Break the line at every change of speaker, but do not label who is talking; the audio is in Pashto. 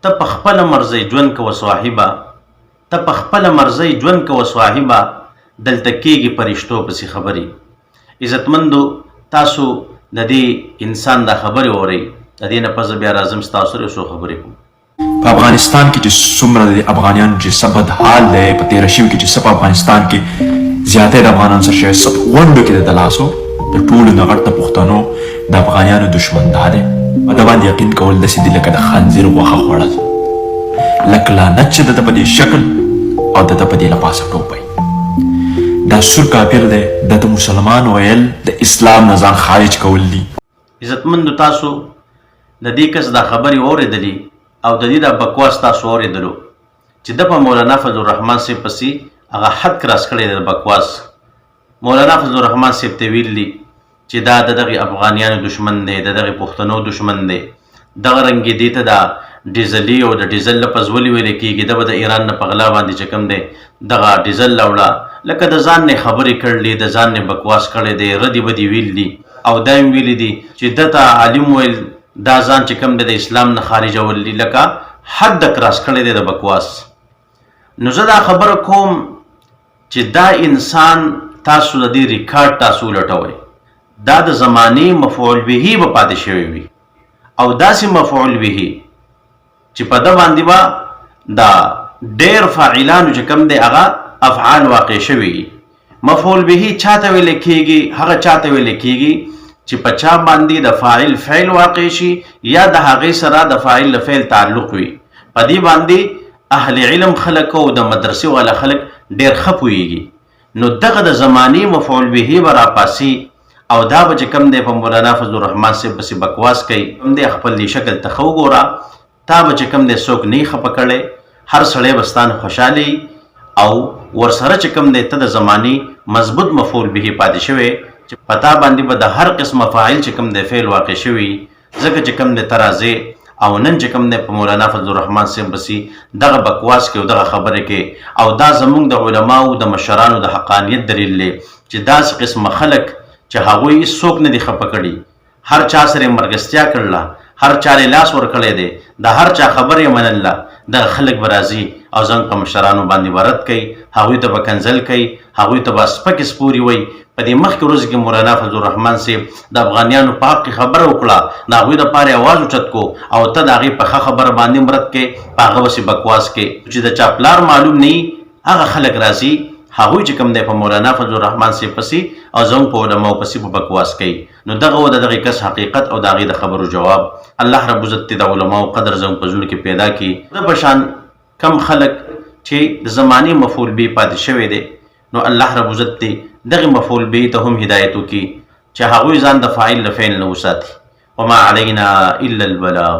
ته په خپله مرضۍ ژوند کوه صاحبه، ته په خپله مرضۍ ژوند کوه صاحبه، دلته کېږي پرشتو پسې خبرې. عزتمندو تاسو د دې انسان دا خبرې اورئ، د دې نه پس بیا راځم ستاسو سره یو څو خبرې کوم.
په افغانستان کې چې څومره د افغانیانو چې څه بد حال دی، په تېره شوي کې چې څه په افغانستان کې زیاتی د افغانانو سره شوی، څه په غونډو کې د لاسو د ټولو نه غټ د پښتنو د افغانیانو دشمن دا دی. په ده باندې یقین کول داسې دي لکه د خنزیر غوښه خوړل، لکه لعنت چې د ده په دې شکل او د ده په دې له پاسه ټوپی. دا سور کافر دی، د ته مسلمان ویل د اسلام نه ځان خارج کول دي.
عزتمندو تاسو د دې کس دا خبرې واورېدلې او د دې دا بکواس تاسو واورېدلو چې ده په مولانا فضل الرحمن صاحب پسې هغه حد کراس کړی دی د بکواس. مولانا فضل الرحمن صاحب ته ویلي چې دا د دغې افغانیانو دشمن دی، د دغې پښتنو دشمن دی. دغه رنګې دې ته دا ډیزلي او د ډیزل لفظ ولې ویلی کېږي؟ ده به د ایران نه په غلا باندې چې کوم دی دغه ډیزل راوړه، لکه د ځان نه خبرې کړلې، د ځان نه بکواس کړی دی، ردې بدې ویل دي او دا یې ویلي دي چې ده ته عالم ویل دا ځان چې کوم دی د اسلام نه خارجول دي، لکه حد د کراس کړی دی د بکواس. نو زه دا خبره کوم چې دا انسان تاسو د دې ریکارډ تاسو ولټوئ، دا د زمانې مفعول به به پاتې شوی وي او داسې مفعول به چې په ده باندې به دا ډېر فاعلانو چې کوم دی هغه افعال واقع شوي. مفعول به چاته ویل کېږي؟ هغه چاته ویل کېږي چې په چا باندې د فاعل فعل واقع شي یا د هغې سره د فاعل له فعل تعلق وي. په دې باندې اهل علم خلک او د مدرسې والا خلک ډېر ښه پوهېږي. نو دغه د زمانې مفعول به به راپاسي او دا به چې کوم دی په مولانا فضل الرحمن صاحب پسې بکواس کوي. کوم دی خپل دې شکل ته ښه وګوره، تا به چې کوم دی څوک نه یې خفه کړی، هر سړی به ستانه خوشحالي او ورسره چې کوم دی ته د زمانې مضبوط مفعول به پاتې شوی چې په تا باندې به د هر قسمه فاعل چې کوم دی فعل واقع شوي. ځکه چې کوم دی ته راځې او نن چې کوم دی په مولانا فضل الرحمن صاحب پسې دغه بکواس کې او دغه خبرې کې، او دا زموږ د علماو د مشرانو د حقانیت دلیل دی چې داسې قسمه خلک چې هغوی هېڅوک نه دي خفه کړي، هر چا سره یې مرګستیا کړله، هر چا یې لاس ورکړی دی، د هر چا خبره یې منله، دغه خلک به راځي او زموږ په مشرانو باندې به رد کوي، هغوی ته به کنځل کوي، هغوی ته به سپکې سپورې وایي. په دې مخکې ورځو کې مولانا فضل الرحمن صاحب د افغانیانو په حق کې خبره وکړه، د هغوی دپاره یې اواز اوچت کو او ته د هغې په ښه خبره باندې مرد کې په هغه پسې بکواس کې چې د چا پلار معلوم نه وي هغه خلک راځي، هغوی چې کوم دی په مولانا فضل الرحمن صاحب پسې او زموږ په علماو پسې په بکواس کوي. نو دغه و د دغې کس حقیقت او د هغې د خبرو جواب الله رب عزت د علماو قدر زموږ په زړونو کې پیدا کړي. د په شان کم خلک چې د زمانې مفعول به پاتې شوی دی، نو الله رب عزت دی دغه مفعول به ته هم هدایت وکړي چې هغوی ځان د فاعل له فعل نه وساتي. وما علینا الا البلاغ.